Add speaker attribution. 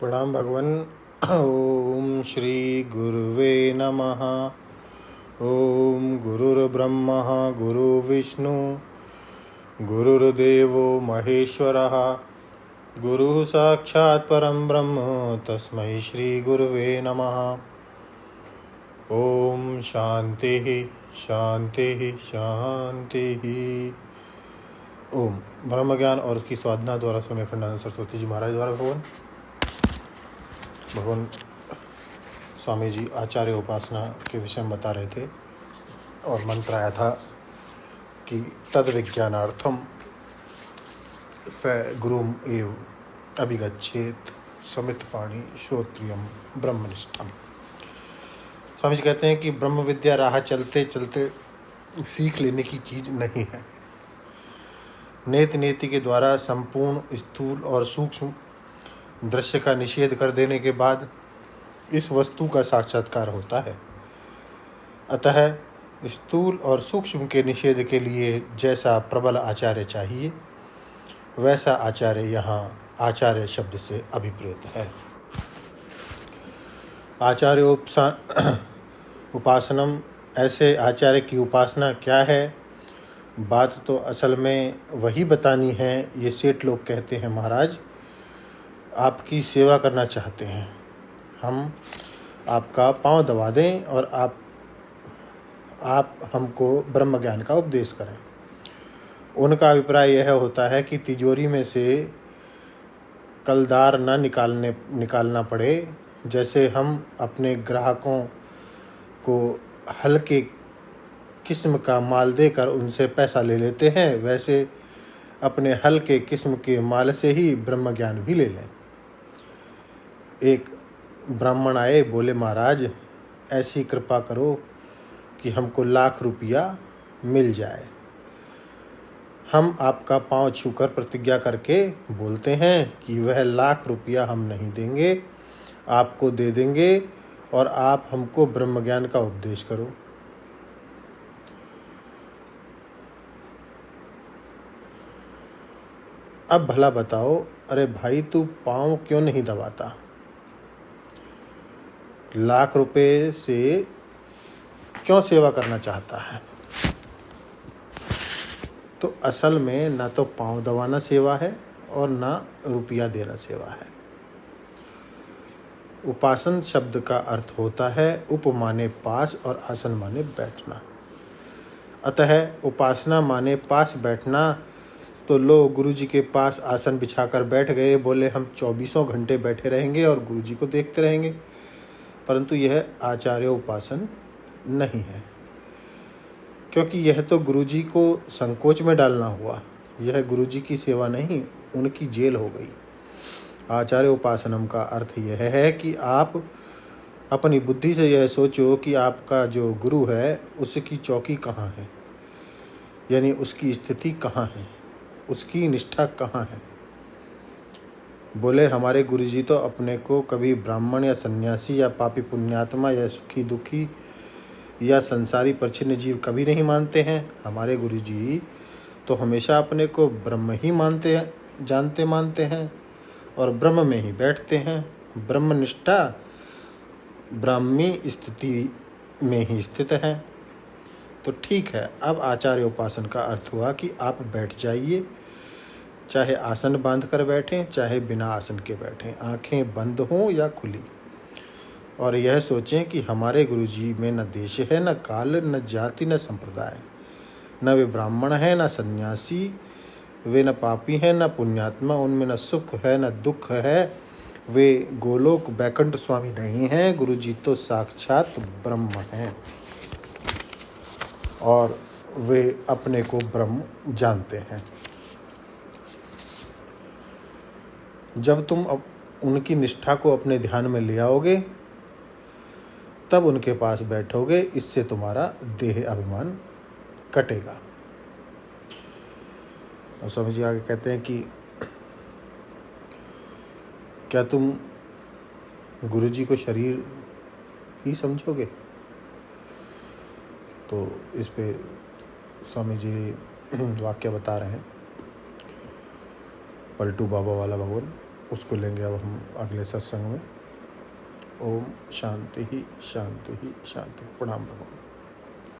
Speaker 1: प्रणाम भगवन। ओम श्री गुरुवे नमः। ओम गुरुर्ब्रह्मा गुरुर्विष्णु गुरुर्देवो महेश्वरः गुरुः साक्षात् परं ब्रह्म तस्मै श्री गुरुवे नमः। ओम शांति शांति शांति। ओम ब्रह्म ज्ञान और उसकी साधना द्वारा स्वामी अखंडानंद सरस्वती जी महाराज द्वारा भगवान स्वामी जी आचार्य उपासना के विषय में बता रहे थे और मंत्र आया था कि तद विज्ञानार्थम स गुरुम एव अभिगच्छेत समित पाणी श्रोत्रियम ब्रह्मनिष्ठम। स्वामी जी कहते हैं कि ब्रह्म विद्या राह चलते चलते सीख लेने की चीज़ नहीं है। नेति नेति के द्वारा संपूर्ण स्थूल और सूक्ष्म दृश्य का निषेध कर देने के बाद इस वस्तु का साक्षात्कार होता है। अतः स्थूल और सूक्ष्म के निषेध के लिए जैसा प्रबल आचार्य चाहिए वैसा आचार्य यहाँ आचार्य शब्द से अभिप्रेत है। आचार्य उपासनम, ऐसे आचार्य की उपासना क्या है? बात तो असल में वही बतानी है। ये सेठ लोग कहते हैं महाराज आपकी सेवा करना चाहते हैं, हम आपका पांव दबा दें और आप हमको ब्रह्म ज्ञान का उपदेश करें। उनका अभिप्राय यह होता है कि तिजोरी में से कलदार न निकालना पड़े। जैसे हम अपने ग्राहकों को हल्के किस्म का माल देकर उनसे पैसा ले लेते हैं, वैसे अपने हल्के किस्म के माल से ही ब्रह्म ज्ञान भी ले लें। एक ब्राह्मण आए, बोले महाराज ऐसी कृपा करो कि हमको ₹1,00,000 मिल जाए। हम आपका पांव छूकर प्रतिज्ञा करके बोलते हैं कि वह ₹1,00,000 हम नहीं देंगे, आपको दे देंगे और आप हमको ब्रह्म ज्ञान का उपदेश करो। अब भला बताओ, अरे भाई तू पांव क्यों नहीं दबाता? ₹1,00,000 से क्यों सेवा करना चाहता है? तो असल में ना तो पांव दबाना सेवा है और ना रुपया देना सेवा है। उपासन शब्द का अर्थ होता है उप माने पास और आसन माने बैठना। अतः उपासना माने पास बैठना। तो लोग गुरुजी के पास आसन बिछाकर बैठ गए, बोले हम 24 घंटे बैठे रहेंगे और गुरुजी को देखते रहेंगे, परंतु यह आचार्य उपासन नहीं है, क्योंकि यह तो गुरुजी को संकोच में डालना हुआ। यह गुरुजी की सेवा नहीं, उनकी जेल हो गई। आचार्य उपासनम का अर्थ यह है कि आप अपनी बुद्धि से यह सोचो कि आपका जो गुरु है उसकी चौकी कहाँ है, यानी उसकी स्थिति कहाँ है, उसकी निष्ठा कहाँ है। बोले हमारे गुरुजी तो अपने को कभी ब्राह्मण या सन्यासी या पापी पुण्यात्मा या सुखी दुखी या संसारी परछिन्न जीव कभी नहीं मानते हैं। हमारे गुरुजी तो हमेशा अपने को ब्रह्म ही मानते हैं और ब्रह्म में ही बैठते हैं। ब्रह्मनिष्ठा ब्राह्मी स्थिति में ही स्थित है। तो ठीक है, अब आचार्य उपासन का अर्थ हुआ कि आप बैठ जाइए, चाहे आसन बांध कर बैठें चाहे बिना आसन के बैठें, आंखें बंद हों या खुली, और यह सोचें कि हमारे गुरुजी में न देश है, न काल, न जाति, न संप्रदाय, न वे ब्राह्मण है न सन्यासी, वे न पापी हैं न पुण्यात्मा, उनमें न सुख है न दुख है, वे गोलोक बैकुंठ स्वामी नहीं हैं। गुरुजी तो साक्षात ब्रह्म हैं और वे अपने को ब्रह्म जानते हैं। जब तुम उनकी निष्ठा को अपने ध्यान में ले आओगे तब उनके पास बैठोगे, इससे तुम्हारा देह अभिमान कटेगा। और स्वामी जी आगे कहते हैं कि क्या तुम गुरुजी को शरीर ही समझोगे? तो इस पे स्वामी जी वाक्य बता रहे हैं, पलटू बाबा वाला भगवान। उसको लेंगे अब हम अगले सत्संग में। ओम शांति ही शांति ही शांति। प्रणाम भगवान।